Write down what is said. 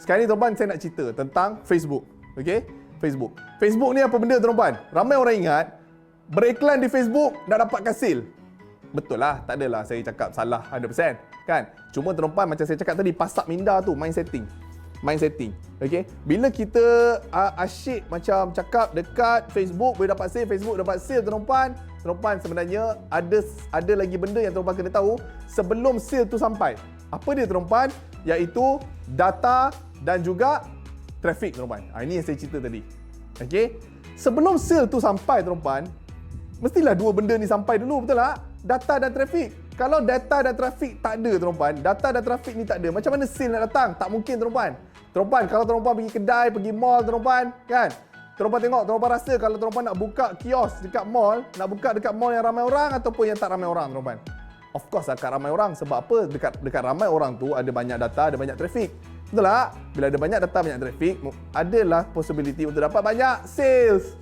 Sekarang ni tuan-tuan saya nak cerita tentang Facebook. Okey? Facebook. Facebook ni apa benda tuan-tuan? Ramai orang ingat beriklan di Facebook nak dapatkan sale. Betul lah, tak adalah saya cakap salah 100%, kan? Cuma tuan-tuan macam saya cakap tadi, pasak minda tu, mind setting. Okey? Bila kita asyik macam cakap dekat Facebook boleh dapat sale, Facebook dapat sale, tuan-tuan sebenarnya ada lagi benda yang tuan-tuan kena tahu sebelum sale tu sampai. Apa dia tuan-tuan? Iaitu data dan juga trafik tuan-tuan. Ini yang saya cerita tadi. Okey? Sebelum sale tu sampai tuan-tuan, mestilah dua benda ni sampai dulu, betul tak? Data dan trafik. Kalau data dan trafik tak ada tuan-tuan, data dan trafik ni tak ada, macam mana sale nak datang? Tak mungkin tuan-tuan. Tuan-tuan, kalau tuan-tuan pergi kedai, pergi mall tuan-tuan, kan? Tuan-tuan tengok, tuan-tuan rasa kalau tuan-tuan nak buka kios dekat mall, nak buka dekat mall yang ramai orang ataupun yang tak ramai orang tuan-tuan? Of course akan ramai orang. Sebab apa? Dekat ramai orang tu ada banyak data, ada banyak trafik. Betul tak? Bila ada banyak data, banyak trafik, adalah possibility untuk dapat banyak sales.